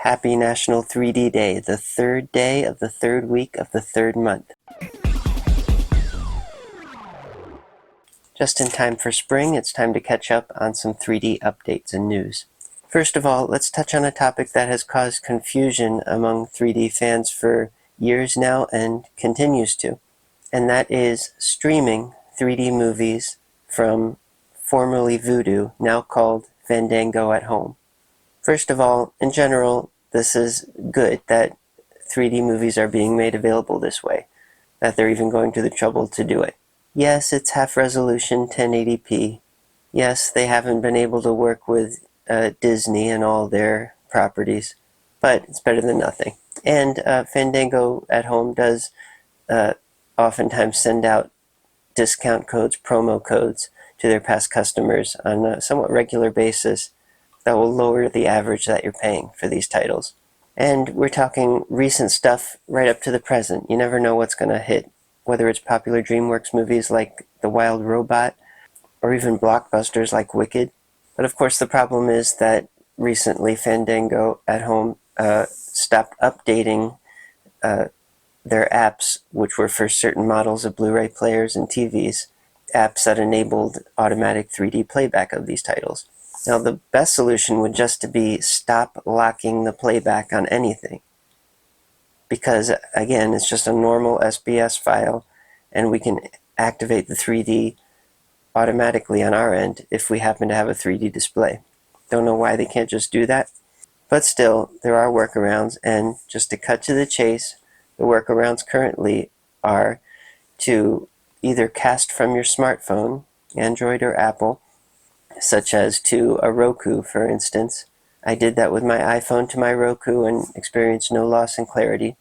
Happy National 3D Day, the third day of the third week of the third month. Just in time for spring, it's time to catch up on some 3D updates and news. First of all, let's touch on a topic that has caused confusion among 3D fans for years now and continues to, and that is streaming 3D movies from formerly Vudu, now called Fandango at home. First of all, in general, this is good that 3D movies are being made available this way, that they're even going to the trouble to do it. Yes, it's half-resolution 1080p. Yes, they haven't been able to work with Disney and all their properties, but it's better than nothing. And Fandango at home does oftentimes send out discount codes, promo codes, to their past customers on a somewhat regular basis that will lower the average that you're paying for these titles. And we're talking recent stuff right up to the present. You never know what's going to hit, whether it's popular DreamWorks movies like The Wild Robot, or even blockbusters like Wicked. But of course the problem is that recently Fandango at home stopped updating their apps, which were for certain models of Blu-ray players and TVs, apps that enabled automatic 3D playback of these titles. Now the best solution would just to be stop locking the playback on anything, because again it's just a normal SBS file and we can activate the 3D automatically on our end if we happen to have a 3D display. Don't know why they can't just do that, but still there are workarounds, and just to cut to the chase, the workarounds currently are to either cast from your smartphone, Android or Apple, such as to a Roku, for instance. I did that with my iPhone to my Roku and experienced no loss in clarity.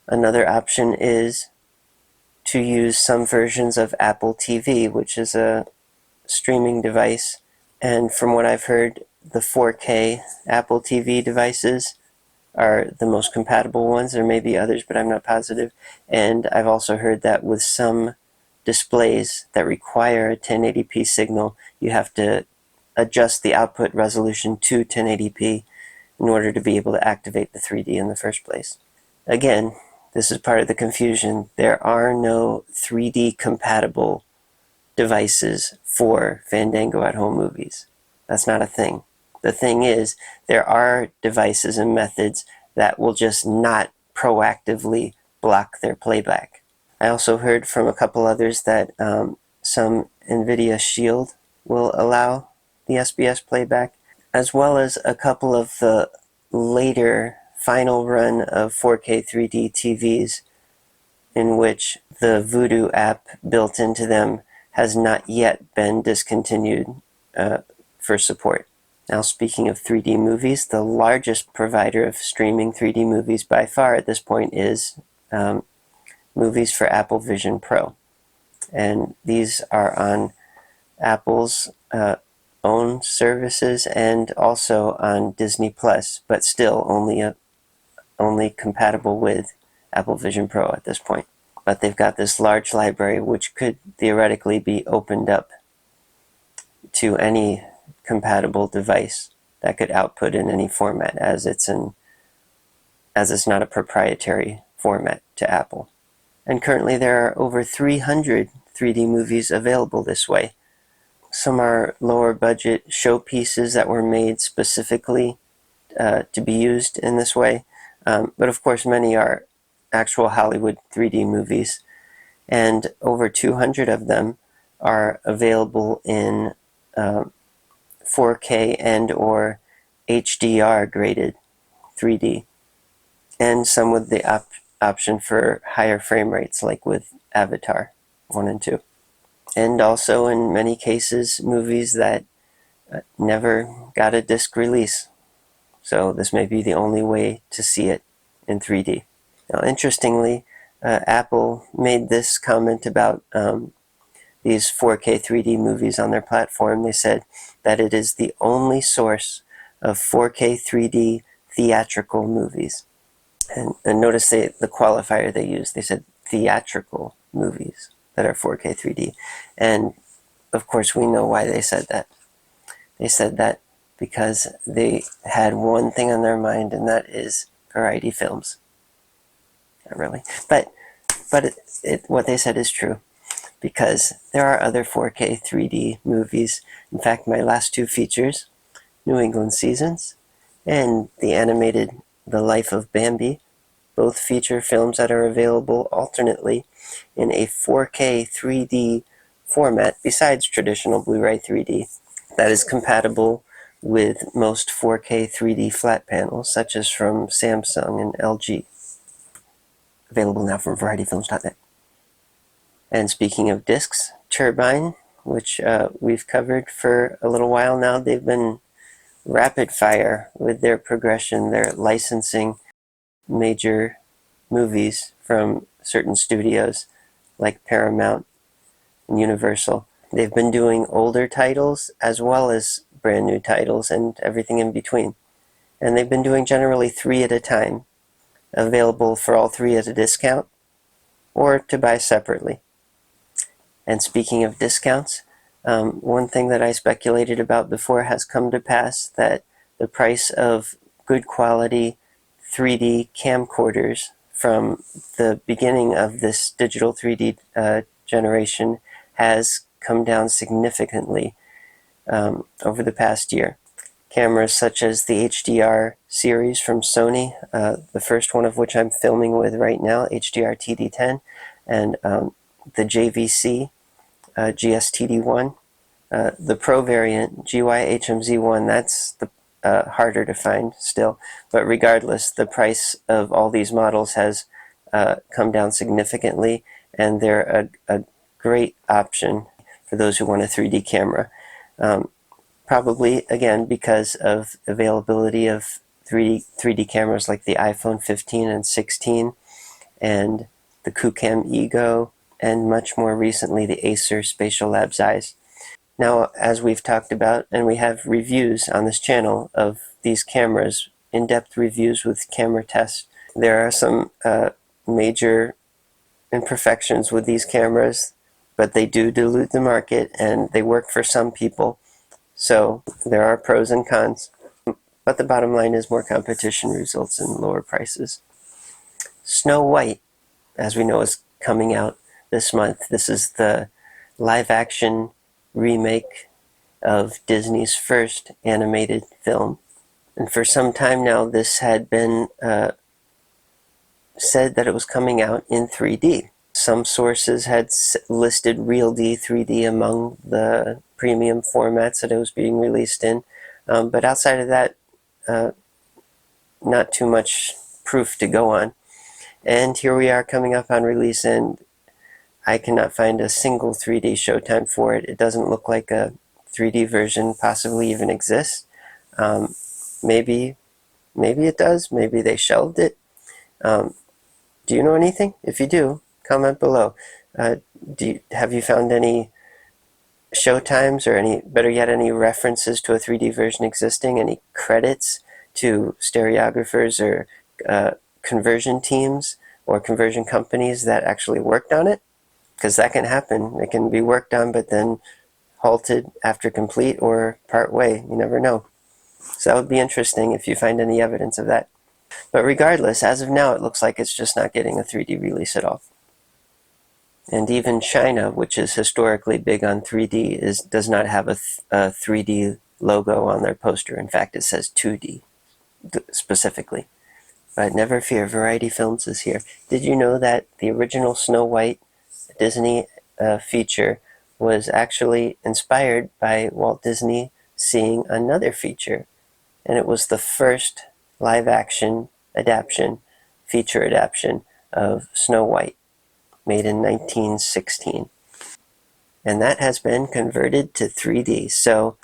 Another option is to use some versions of Apple TV, which is a streaming device, and from what I've heard, the 4K Apple TV devices are the most compatible ones. There may be others, but I'm not positive. And I've also heard that with some displays that require a 1080p signal, you have to adjust the output resolution to 1080p in order to be able to activate the 3D in the first place. Again, this is part of the confusion. There are no 3D compatible devices for Fandango at home movies. That's not a thing. The thing is, there are devices and methods that will just not proactively block their playback. I also heard from a couple others that some NVIDIA Shield will allow the SBS playback, as well as a couple of the later final run of 4K 3D TVs in which the Vudu app built into them has not yet been discontinued for support. Now, speaking of 3D movies, the largest provider of streaming 3D movies by far at this point is movies for Apple Vision Pro. And these are on Apple's own services and also on Disney Plus, but still only compatible with Apple Vision Pro at this point. But they've got this large library which could theoretically be opened up to any compatible device that could output in any format, as it's not a proprietary format to Apple. And currently there are over 300 3D movies available this way. Some are lower budget showpieces that were made specifically to be used in this way, but of course many are actual Hollywood 3D movies, and over 200 of them are available in 4K and or HDR graded 3D, and some with the option for higher frame rates, like with Avatar 1 and 2. And also in many cases movies that never got a disc release, so this may be the only way to see it in 3D. Now interestingly, Apple made this comment about these 4K 3D movies on their platform. They said that it is the only source of 4K 3D theatrical movies. And notice the qualifier they used. They said theatrical movies that are 4K 3D. And of course we know why they said that. They said that because they had one thing on their mind, and that is variety films. Not really, but what they said is true, because there are other 4K 3D movies. In fact, my last two features, New England Seasons and the animated The Life of Bambi, both feature films that are available alternately in a 4K 3D format besides traditional Blu-ray 3D that is compatible with most 4K 3D flat panels, such as from Samsung and LG. Available now from varietyfilms.net. And speaking of discs, Turbine, which we've covered for a little while now, they've been rapid fire with their progression. They're licensing major movies from certain studios like Paramount and Universal. They've been doing older titles as well as brand new titles and everything in between. And they've been doing generally 3 at a time, available for all 3 at a discount or to buy separately. And speaking of discounts, one thing that I speculated about before has come to pass, that the price of good quality 3D camcorders from the beginning of this digital 3D generation has come down significantly over the past year. Cameras such as the HDR series from Sony, the first one of which I'm filming with right now, HDR TD10, and the JVC GSTD1, the Pro variant GY-HMZ1, that's the harder to find still, but regardless, the price of all these models has come down significantly, and they're a great option for those who want a 3D camera. Probably, again, because of availability of 3D cameras like the iPhone 15 and 16, and the QCam Ego, and much more recently the Acer Spatial Lab Zeiss. Now, as we've talked about, and we have reviews on this channel of these cameras, in-depth reviews with camera tests, there are some major imperfections with these cameras, but they do dilute the market and they work for some people. So there are pros and cons, but the bottom line is more competition results in lower prices. Snow White, as we know, is coming out this month. This is the live-action remake of Disney's first animated film. And for some time now, this had been said that it was coming out in 3D. Some sources had listed RealD 3D among the premium formats that it was being released in, but outside of that, not too much proof to go on. And here we are coming up on release, and I cannot find a single 3D showtime for it. It doesn't look like a 3D version possibly even exists. Maybe it does. Maybe they shelved it. Do you know anything? If you do, comment below. Have you found any showtimes, or any, better yet, any references to a 3D version existing? Any credits to stereographers or conversion teams or conversion companies that actually worked on it? Because that can happen. It can be worked on but then halted after complete or part way. You never know. So that would be interesting if you find any evidence of that. But regardless, as of now, it looks like it's just not getting a 3D release at all. And even China, which is historically big on 3D, does not have a 3D logo on their poster. In fact, it says 2D specifically. But never fear, Variety Films is here. Did you know that the original Snow White Disney feature was actually inspired by Walt Disney seeing another feature? And it was the first live-action feature adaptation of Snow White, made in 1916. And that has been converted to 3D. So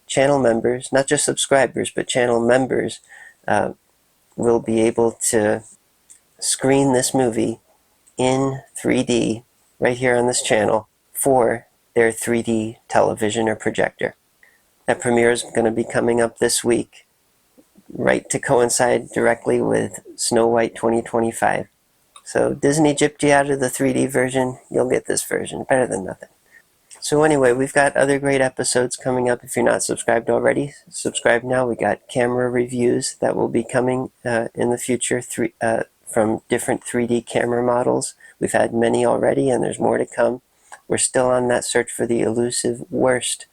channel members, not just subscribers, but channel members will be able to screen this movie in 3D right here on this channel for their 3D television or projector. That premiere is going to be coming up this week, right to coincide directly with Snow White 2025. So Disney gypped you out of the 3D version, you'll get this version. Better than nothing. So anyway, we've got other great episodes coming up. If you're not subscribed already, subscribe now. We got camera reviews that will be coming in the future from different 3D camera models. We've had many already, and there's more to come. We're still on that search for the elusive worst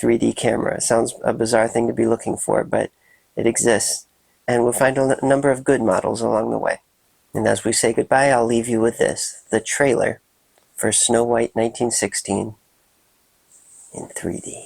3D camera. It sounds a bizarre thing to be looking for, but it exists. And we'll find a number of good models along the way. And as we say goodbye, I'll leave you with this, the trailer for Snow White 1916 in 3D.